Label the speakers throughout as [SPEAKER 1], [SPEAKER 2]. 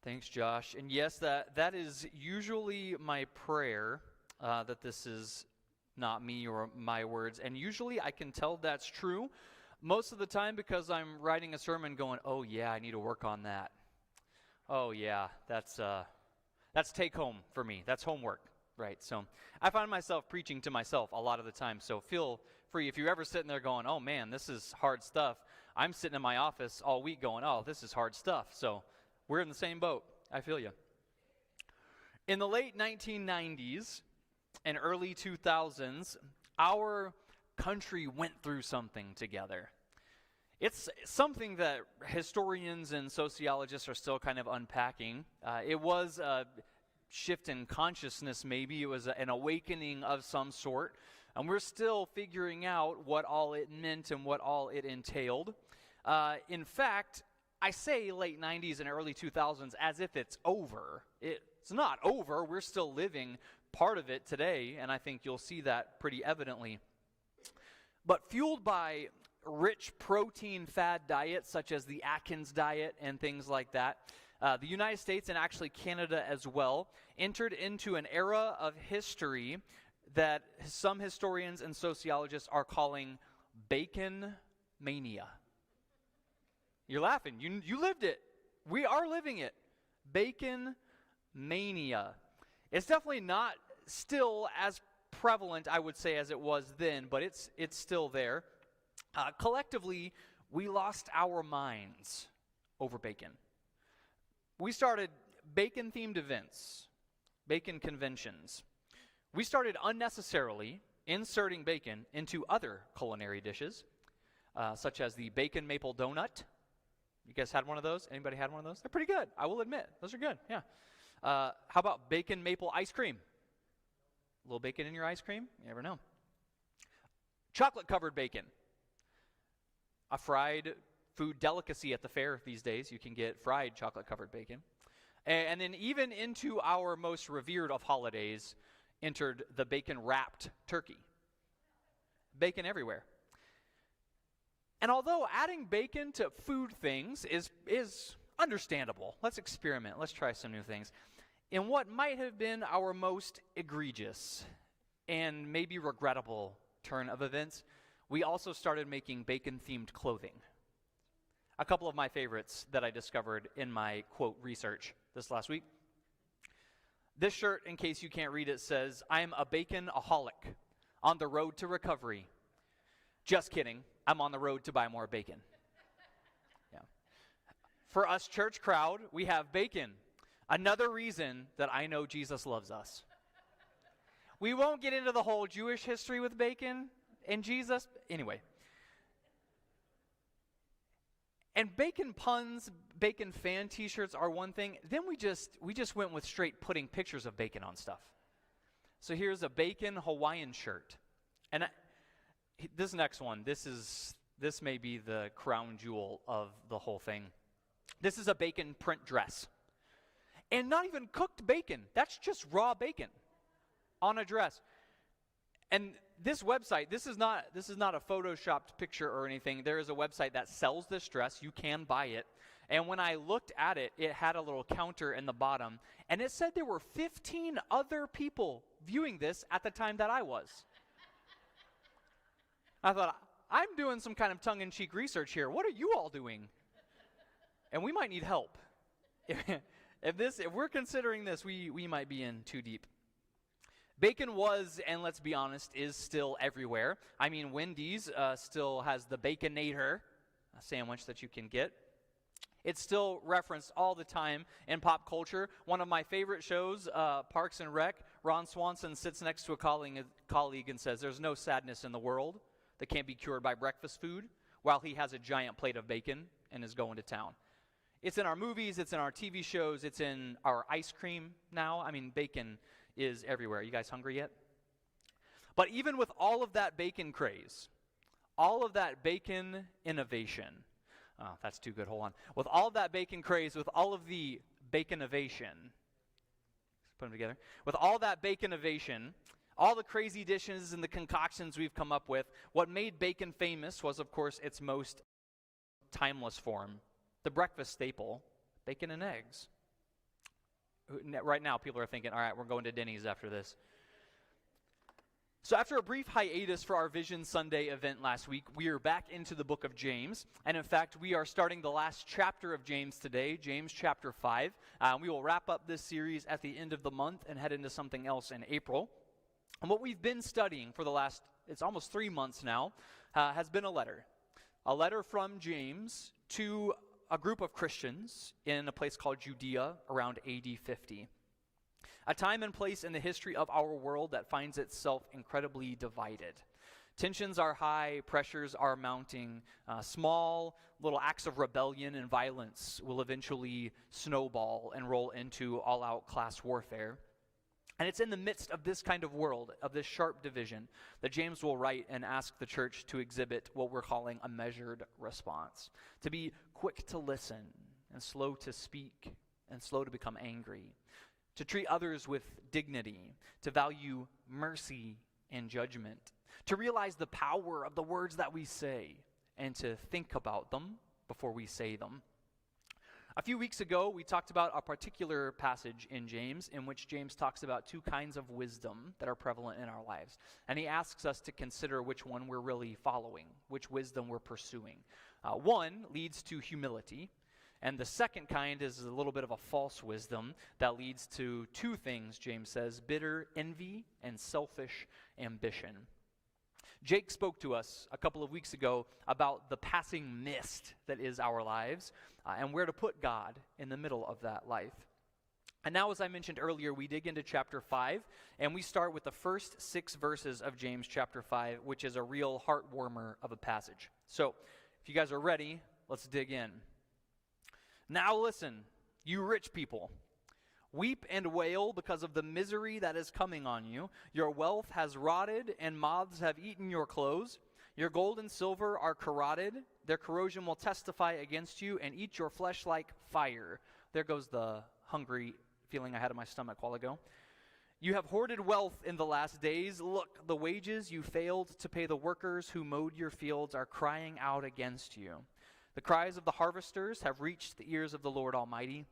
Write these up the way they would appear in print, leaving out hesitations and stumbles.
[SPEAKER 1] Thanks, Josh. And yes, that is usually my prayer, that this is not me or my words. And usually I can tell that's true most of the time because I'm writing a sermon going, oh yeah, I need to work on that. Oh yeah, that's take home for me. That's homework, right? So I find myself preaching to myself a lot of the time. So feel free if you're ever sitting there going, oh man, this is hard stuff. I'm sitting in my office all week going, oh, this is hard stuff. So we're in the same boat. I feel you. In the late 1990s and early 2000s, our country went through something together. It's something that historians and sociologists are still kind of unpacking. It was a shift in consciousness, maybe. It was an awakening of some sort. And we're still figuring out what all it meant and what all it entailed. In fact, I say late 90s and early 2000s as if it's over. It's not over. We're still living part of it today, and I think you'll see that pretty evidently. But fueled by rich protein fad diets such as the Atkins diet and things like that, the United States and actually Canada as well entered into an era of history that some historians and sociologists are calling bacon mania. You're laughing. You lived it. We are living it. Bacon mania. It's definitely not still as prevalent, I would say, as it was then, but it's still there. Collectively, we lost our minds over bacon. We started bacon-themed events, bacon conventions. We started unnecessarily inserting bacon into other culinary dishes, such as the bacon maple donut. You guys had one of those? Anybody had one of those? They're pretty good, I will admit. Those are good, yeah. How about bacon maple ice cream? A little bacon in your ice cream? You never know. Chocolate-covered bacon. A fried food delicacy at the fair these days. You can get fried chocolate-covered bacon. And then even into our most revered of holidays entered the bacon-wrapped turkey. Bacon everywhere. And although adding bacon to food things is understandable, let's experiment. Let's try some new things. In what might have been our most egregious and maybe regrettable turn of events, we also started making bacon-themed clothing. A couple of my favorites that I discovered in my, quote, research this last week. This shirt, in case you can't read it, says, I'm a bacon-aholic on the road to recovery. Just kidding. I'm on the road to buy more bacon. Yeah. For us church crowd, we have bacon. Another reason that I know Jesus loves us. We won't get into the whole Jewish history with bacon and Jesus. Anyway. And bacon puns, bacon fan t-shirts are one thing. Then we just went with straight putting pictures of bacon on stuff. So here's a bacon Hawaiian shirt. And this next one, this may be the crown jewel of the whole thing. This is a bacon print dress. And not even cooked bacon. That's just raw bacon on a dress. And this website, this is not a photoshopped picture or anything. There is a website that sells this dress. You can buy it. And when I looked at it, it had a little counter in the bottom. And it said there were 15 other people viewing this at the time that I was. I thought, I'm doing some kind of tongue-in-cheek research here. What are you all doing? And we might need help. If we're considering this, we might be in too deep. Bacon was, and let's be honest, is still everywhere. I mean, Wendy's still has the Baconator, a sandwich that you can get. It's still referenced all the time in pop culture. One of my favorite shows, Parks and Rec, Ron Swanson sits next to a colleague and says, there's no sadness in the world that can't be cured by breakfast food, while he has a giant plate of bacon and is going to town. It's in our movies, it's in our TV shows, it's in our ice cream now. I mean, bacon is everywhere. You guys hungry yet? But even with all of that bacon craze, all of that bacon innovation, oh, that's too good, hold on. With all of that bacon craze, with all of the baconovation, put them together, with all that baconovation, all the crazy dishes and the concoctions we've come up with, what made bacon famous was, of course, its most timeless form, the breakfast staple, bacon and eggs. Right now, people are thinking, all right, we're going to Denny's after this. So after a brief hiatus for our Vision Sunday event last week, we are back into the book of James. And in fact, we are starting the last chapter of James today, James chapter 5. We will wrap up this series at the end of the month and head into something else in April. And what we've been studying for the last, it's almost 3 months now, has been a letter. A letter from James to a group of Christians in a place called Judea around AD 50. A time and place in the history of our world that finds itself incredibly divided. Tensions are high, pressures are mounting. Small little acts of rebellion and violence will eventually snowball and roll into all-out class warfare. And it's in the midst of this kind of world, of this sharp division, that James will write and ask the church to exhibit what we're calling a measured response. To be quick to listen and slow to speak and slow to become angry. To treat others with dignity, to value mercy and judgment, to realize the power of the words that we say, and to think about them before we say them. A few weeks ago, we talked about a particular passage in James in which James talks about 2 kinds of wisdom that are prevalent in our lives. And he asks us to consider which one we're really following, which wisdom we're pursuing. One leads to humility. And the second kind is a little bit of a false wisdom that leads to 2 things, James says, bitter envy and selfish ambition. Jake spoke to us a couple of weeks ago about the passing mist that is our lives and where to put God in the middle of that life. And now, as I mentioned earlier, we dig into chapter 5, and we start with the first 6 verses of James chapter 5, which is a real heart-warmer of a passage. So, if you guys are ready, let's dig in. Now listen, you rich people. Weep and wail because of the misery that is coming on you. Your wealth has rotted, and moths have eaten your clothes. Your gold and silver are corroded. Their corrosion will testify against you and eat your flesh like fire. There goes the hungry feeling I had in my stomach a while ago. You have hoarded wealth in the last days. Look, the wages you failed to pay the workers who mowed your fields are crying out against you. The cries of the harvesters have reached the ears of the Lord Almighty.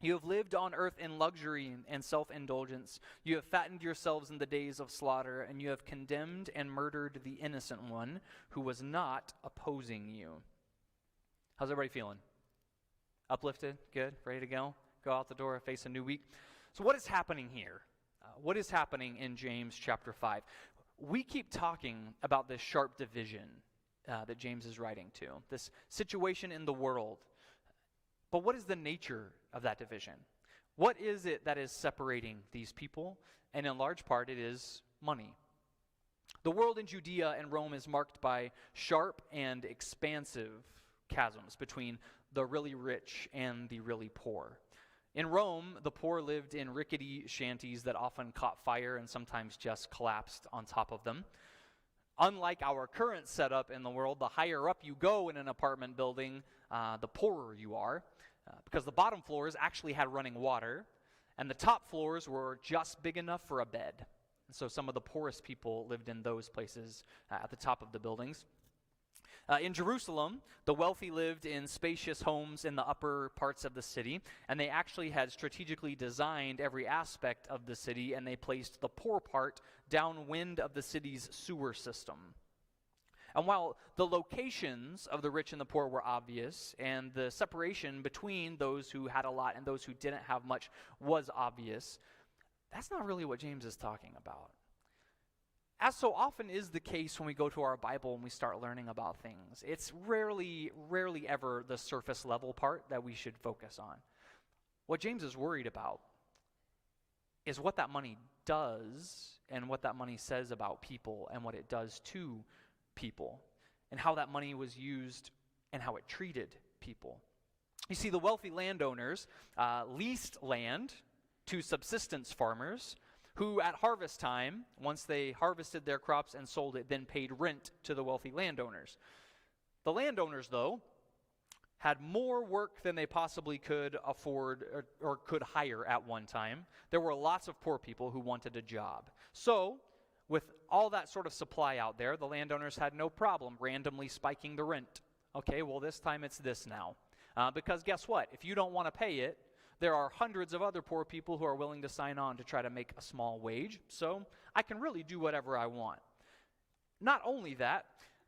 [SPEAKER 1] You have lived on earth in luxury and self-indulgence. You have fattened yourselves in the days of slaughter, and you have condemned and murdered the innocent one who was not opposing you. How's everybody feeling? Uplifted? Good? Ready to go? Go out the door, face a new week? So what is happening here? What is happening in James chapter 5? We keep talking about this sharp division that James is writing to, this situation in the world. But what is the nature of that division? What is it that is separating these people? And in large part, it is money. The world in Judea and Rome is marked by sharp and expansive chasms between the really rich and the really poor. In Rome, the poor lived in rickety shanties that often caught fire and sometimes just collapsed on top of them. Unlike our current setup in the world, the higher up you go in an apartment building, the poorer you are, because the bottom floors actually had running water, and the top floors were just big enough for a bed. And so some of the poorest people lived in those places at the top of the buildings. In Jerusalem, the wealthy lived in spacious homes in the upper parts of the city, and they actually had strategically designed every aspect of the city, and they placed the poor part downwind of the city's sewer system. And while the locations of the rich and the poor were obvious, and the separation between those who had a lot and those who didn't have much was obvious, that's not really what James is talking about. As so often is the case when we go to our Bible and we start learning about things, it's rarely ever the surface level part that we should focus on. What James is worried about is what that money does and what that money says about people and what it does to people and how that money was used and how it treated people. You see, the wealthy landowners leased land to subsistence farmers who at harvest time, once they harvested their crops and sold it, then paid rent to the wealthy landowners. The landowners, though, had more work than they possibly could afford or could hire at one time. There were lots of poor people who wanted a job. So, with all that sort of supply out there, the landowners had no problem randomly spiking the rent. Okay, well, this time it's this now. Because guess what? If you don't want to pay it, There are hundreds of other poor people who are willing to sign on to try to make a small wage, so I can really do whatever I want. Not only that,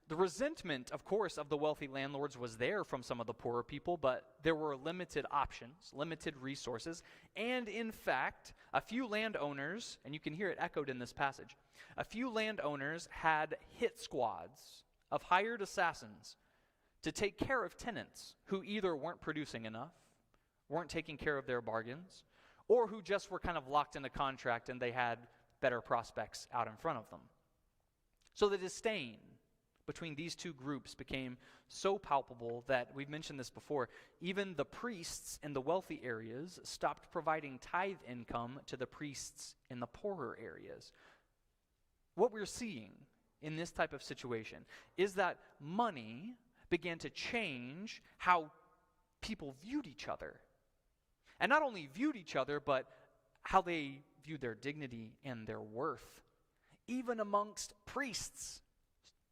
[SPEAKER 1] the resentment, of course, of the wealthy landlords was there from some of the poorer people, but there were limited options, limited resources, and in fact, a few landowners, and you can hear it echoed in this passage, a few landowners had hit squads of hired assassins to take care of tenants who either weren't producing enough, weren't taking care of their bargains, or who just were kind of locked in a contract and they had better prospects out in front of them. So the disdain between these two groups became so palpable that, we've mentioned this before, even the priests in the wealthy areas stopped providing tithe income to the priests in the poorer areas. What we're seeing in this type of situation is that money began to change how people viewed each other. And not only viewed each other, but how they viewed their dignity and their worth. Even amongst priests,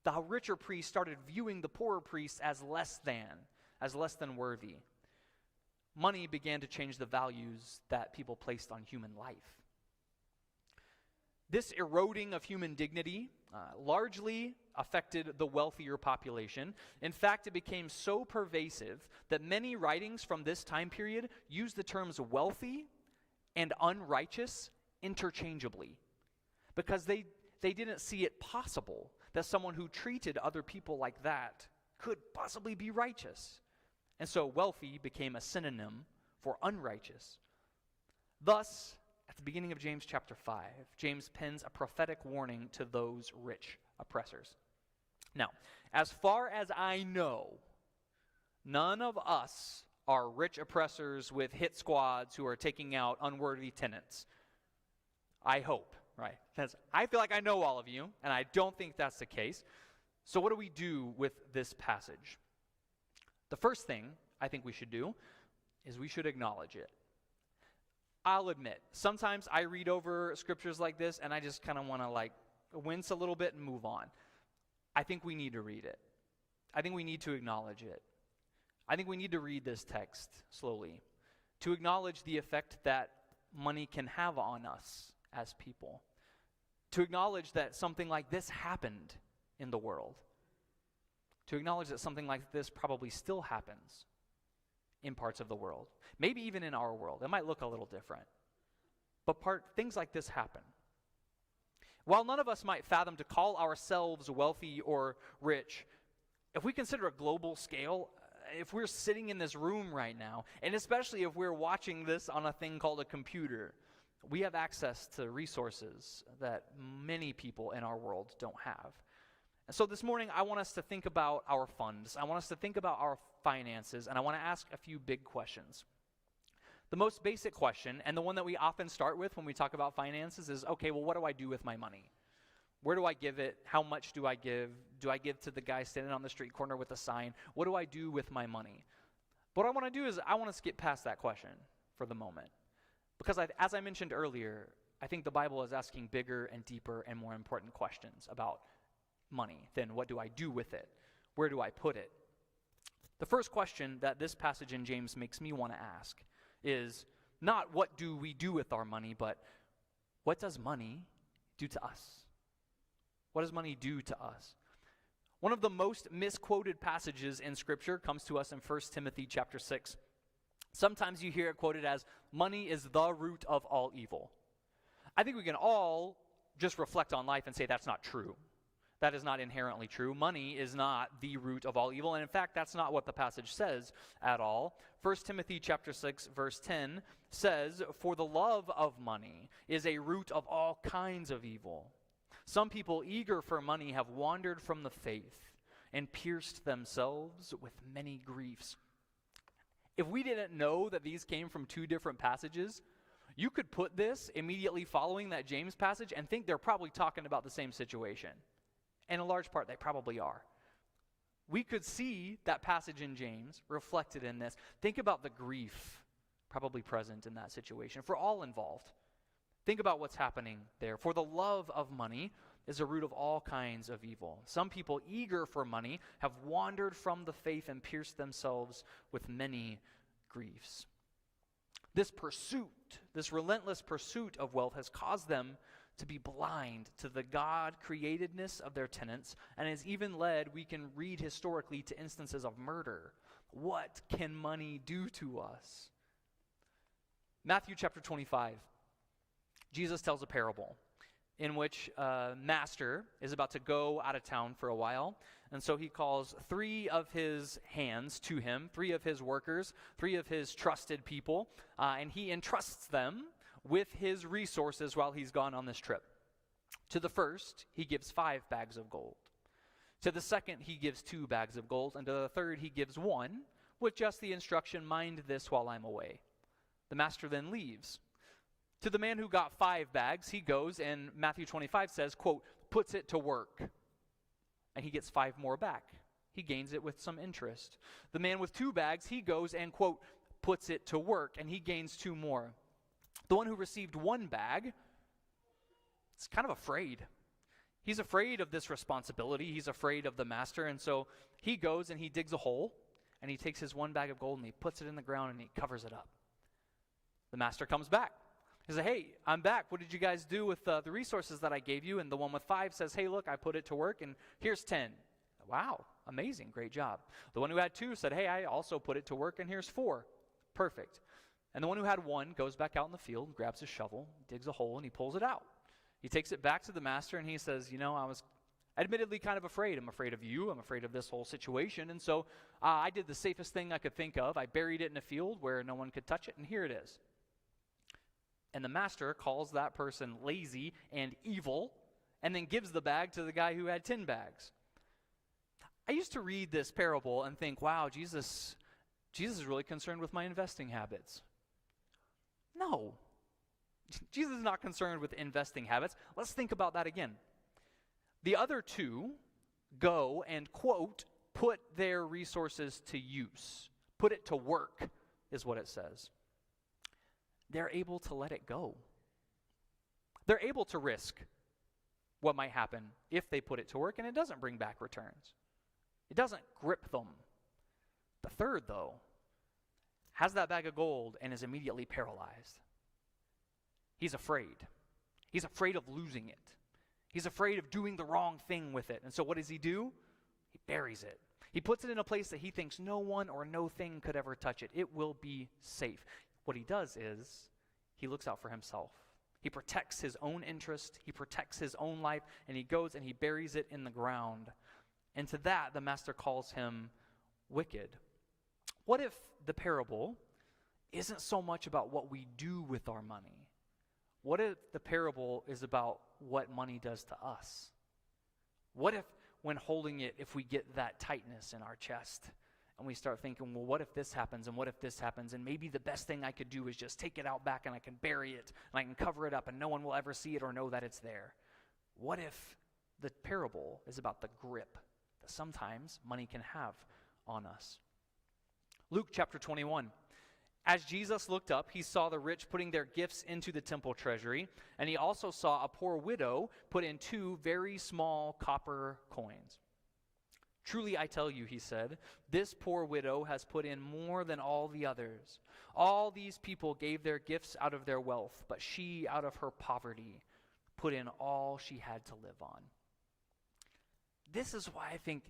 [SPEAKER 1] the richer priests started viewing the poorer priests as less than worthy. Money began to change the values that people placed on human life. This eroding of human dignity largely affected the wealthier population. In fact, it became so pervasive that many writings from this time period use the terms wealthy and unrighteous interchangeably, because they didn't see it possible that someone who treated other people like that could possibly be righteous. And so wealthy became a synonym for unrighteous. Thus, at the beginning of James chapter 5, James pens a prophetic warning to those rich oppressors. Now, as far as I know, none of us are rich oppressors with hit squads who are taking out unworthy tenants. I hope, right? Because I feel like I know all of you, and I don't think that's the case. So what do we do with this passage? The first thing I think we should do is we should acknowledge it. I'll admit, sometimes I read over scriptures like this and I just kind of want to wince a little bit and move on. I think we need to read it. I think we need to acknowledge it. I think we need to read this text slowly to acknowledge the effect that money can have on us as people. To acknowledge that something like this happened in the world. To acknowledge that something like this probably still happens in parts of the world. Maybe even in our world. It might look a little different. But things like this happen. While none of us might fathom to call ourselves wealthy or rich, if we consider a global scale, if we're sitting in this room right now, and especially if we're watching this on a thing called a computer, we have access to resources that many people in our world don't have. And so this morning, I want us to think about our funds. I want us to think about our finances, and I want to ask a few big questions. The most basic question, and the one that we often start with when we talk about finances, is, okay, well, what do I do with my money? Where do I give it? How much do I give? Do I give to the guy standing on the street corner with a sign? What do I do with my money? What I want to do is I want to skip past that question for the moment. Because as I mentioned earlier, I think the Bible is asking bigger and deeper and more important questions about money than what do I do with it? Where do I put it? The first question that this passage in James makes me want to ask is not what do we do with our money, but what does money do to us? What does money do to us? One of the most misquoted passages in Scripture comes to us in 1 Timothy chapter 6. Sometimes you hear it quoted as, money is the root of all evil. I think we can all just reflect on life and say that's not true. That is not inherently true. Money is not the root of all evil, and in fact, that's not what the passage says at all. 1 Timothy chapter 6, verse 10 says, "For the love of money is a root of all kinds of evil. Some people eager for money have wandered from the faith and pierced themselves with many griefs." If we didn't know that these came from two different passages, you could put this immediately following that James passage and think they're probably talking about the same situation. And in large part, they probably are. We could see that passage in James reflected in this. Think about the grief probably present in that situation for all involved. Think about what's happening there. For the love of money is a root of all kinds of evil. Some people eager for money have wandered from the faith and pierced themselves with many griefs. This pursuit, this relentless pursuit of wealth has caused them to be blind to the God-createdness of their tenants, and has even led, we can read historically, to instances of murder. What can money do to us? Matthew chapter 25, Jesus tells a parable in which a master is about to go out of town for a while. And so he calls 3 of his hands to him, 3 of his workers, 3 of his trusted people, and he entrusts them with his resources while he's gone on this trip. To the first, he gives 5 bags of gold. To the second, he gives 2 bags of gold. And to the third, he gives 1, with just the instruction, mind this while I'm away. The master then leaves. To the man who got 5 bags, he goes, and Matthew 25 says, quote, puts it to work. And he gets 5 more back. He gains it with some interest. The man with 2 bags, he goes and, quote, puts it to work, and he gains 2 more. The one who received 1 bag is kind of afraid. He's afraid of this responsibility. He's afraid of the master. And so he goes and he digs a hole, and he takes his 1 bag of gold and he puts it in the ground and he covers it up. The master comes back. He says, hey, I'm back. What did you guys do with the resources that I gave you? And the one with 5 says, hey, look, I put it to work, and here's 10. Wow, amazing, great job. The one who had 2 said, hey, I also put it to work, and here's 4. Perfect. And the one who had 1 goes back out in the field, grabs his shovel, digs a hole, and he pulls it out. He takes it back to the master, and he says, you know, I was admittedly kind of afraid. I'm afraid of you. I'm afraid of this whole situation. And so I did the safest thing I could think of. I buried it in a field where no one could touch it, and here it is. And the master calls that person lazy and evil, and then gives the bag to the guy who had 10 bags. I used to read this parable and think, wow, Jesus is really concerned with my investing habits. No. Jesus is not concerned with investing habits. Let's think about that again. The other 2 go and, quote, put their resources to use. Put it to work, is what it says. They're able to let it go. They're able to risk what might happen if they put it to work, and it doesn't bring back returns. It doesn't grip them. The third, though, has that bag of gold and is immediately paralyzed. He's afraid. He's afraid of losing it. He's afraid of doing the wrong thing with it. And so what does he do? He buries it. He puts it in a place that he thinks no one or no thing could ever touch it. It will be safe. What he does is he looks out for himself. He protects his own interest. He protects his own life. And he goes and he buries it in the ground. And to that, the master calls him wicked. What if the parable isn't so much about what we do with our money? What if the parable is about what money does to us? What if, when holding it, if we get that tightness in our chest and we start thinking, well, what if this happens and what if this happens? And maybe the best thing I could do is just take it out back and I can bury it and I can cover it up and no one will ever see it or know that it's there. What if the parable is about the grip that sometimes money can have on us? Luke chapter 21. As Jesus looked up, he saw the rich putting their gifts into the temple treasury, and he also saw a poor widow put in 2 very small copper coins. Truly I tell you, he said, this poor widow has put in more than all the others. All these people gave their gifts out of their wealth, but she, out of her poverty, put in all she had to live on. This is why I think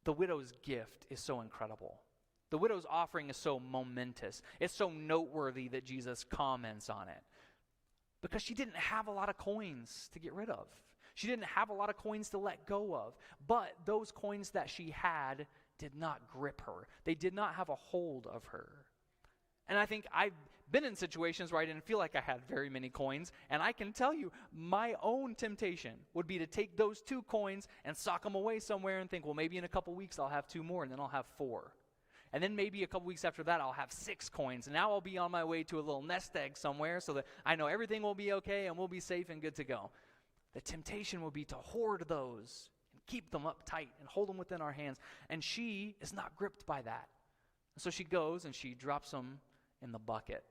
[SPEAKER 1] the widow's gift is so incredible. The widow's offering is so momentous. It's so noteworthy that Jesus comments on it. Because she didn't have a lot of coins to get rid of. She didn't have a lot of coins to let go of. But those coins that she had did not grip her. They did not have a hold of her. And I think I've been in situations where I didn't feel like I had very many coins. And I can tell you, my own temptation would be to take those 2 coins and sock them away somewhere and think, well, maybe in a couple weeks I'll have 2 more and then I'll have 4. And then maybe a couple weeks after that, I'll have 6 coins. And now I'll be on my way to a little nest egg somewhere so that I know everything will be okay and we'll be safe and good to go. The temptation will be to hoard those and keep them up tight and hold them within our hands. And she is not gripped by that. And so she goes and she drops them in the bucket.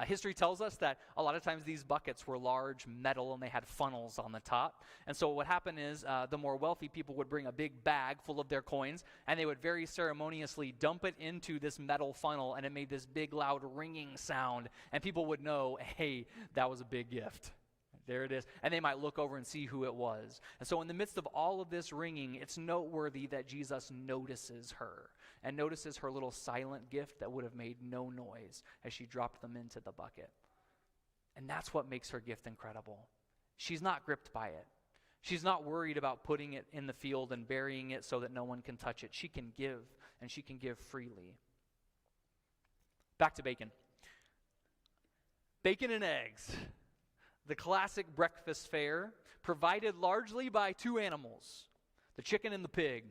[SPEAKER 1] History tells us that a lot of times these buckets were large metal and they had funnels on the top. And so what happened is the more wealthy people would bring a big bag full of their coins, and they would very ceremoniously dump it into this metal funnel, and it made this big loud ringing sound, and people would know, hey, that was a big gift. There it is. And they might look over and see who it was. And so in the midst of all of this ringing, it's noteworthy that Jesus notices her and notices her little silent gift that would have made no noise as she dropped them into the bucket. And that's what makes her gift incredible. She's not gripped by it. She's not worried about putting it in the field and burying it so that no one can touch it. She can give, and she can give freely. Back to bacon. Bacon and eggs. The classic breakfast fare, provided largely by two animals, the chicken and the pig.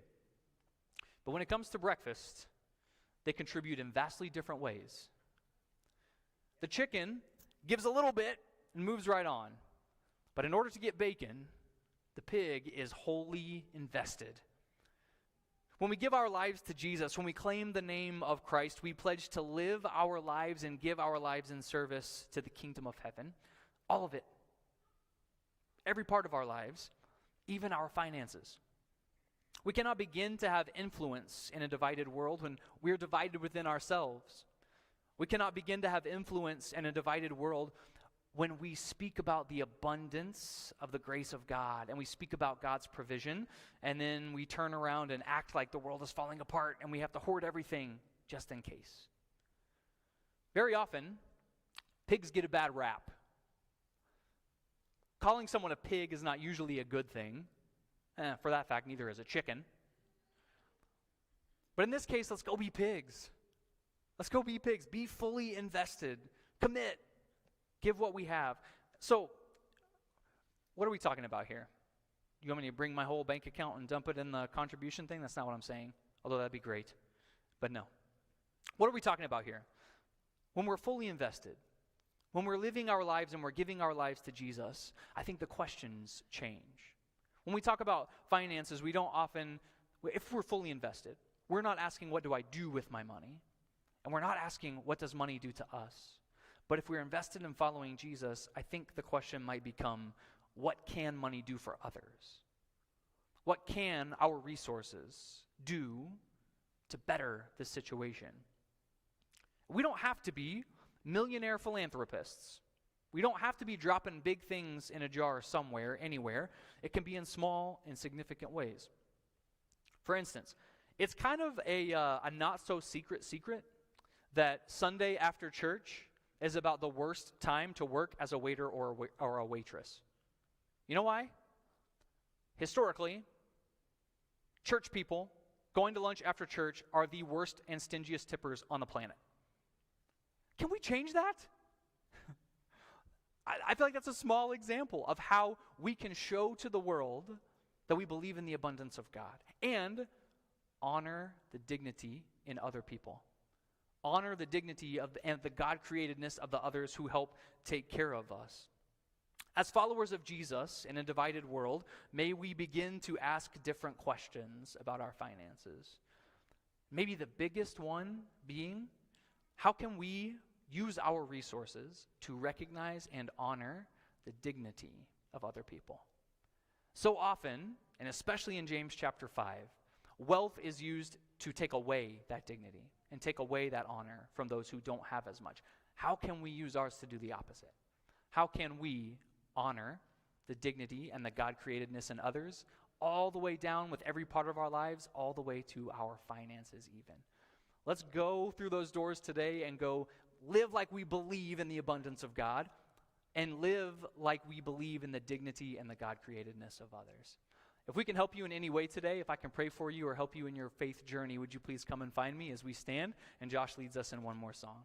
[SPEAKER 1] But when it comes to breakfast, they contribute in vastly different ways. The chicken gives a little bit and moves right on. But in order to get bacon, the pig is wholly invested. When we give our lives to Jesus, when we claim the name of Christ, we pledge to live our lives and give our lives in service to the kingdom of heaven. All of it. Every part of our lives, even our finances. We cannot begin to have influence in a divided world when we're divided within ourselves. We cannot begin to have influence in a divided world when we speak about the abundance of the grace of God and we speak about God's provision, and then we turn around and act like the world is falling apart and we have to hoard everything just in case. Very often, pigs get a bad rap. Calling someone a pig is not usually a good thing. For that fact, neither is a chicken. But in this case, let's go be pigs. Let's go be pigs. Be fully invested. Commit. Give what we have. So, what are we talking about here? You want me to bring my whole bank account and dump it in the contribution thing? That's not what I'm saying, although that'd be great. But no. What are we talking about here? When we're fully invested, when we're living our lives and we're giving our lives to Jesus, I think the questions change. When we talk about finances, we don't often, if we're fully invested, we're not asking, what do I do with my money? And we're not asking, what does money do to us? But if we're invested in following Jesus, I think the question might become, what can money do for others? What can our resources do to better this situation? We don't have to be millionaire philanthropists. We don't have to be dropping big things in a jar somewhere, anywhere. It can be in small, insignificant ways. For instance, it's kind of a not-so-secret secret that Sunday after church is about the worst time to work as a waiter or a waitress. You know why? Historically, church people going to lunch after church are the worst and stingiest tippers on the planet. Can we change that? I feel like that's a small example of how we can show to the world that we believe in the abundance of God and honor the dignity in other people. Honor the dignity and the God-createdness of the others who help take care of us. As followers of Jesus in a divided world, may we begin to ask different questions about our finances. Maybe the biggest one being, how can we use our resources to recognize and honor the dignity of other people? So often, and especially in James chapter 5, wealth is used to take away that dignity and take away that honor from those who don't have as much. How can we use ours to do the opposite? How can we honor the dignity and the God-createdness in others all the way down with every part of our lives, all the way to our finances even? Let's go through those doors today and go live like we believe in the abundance of God and live like we believe in the dignity and the God-createdness of others. If we can help you in any way today, if I can pray for you or help you in your faith journey, would you please come and find me as we stand? And Josh leads us in one more song.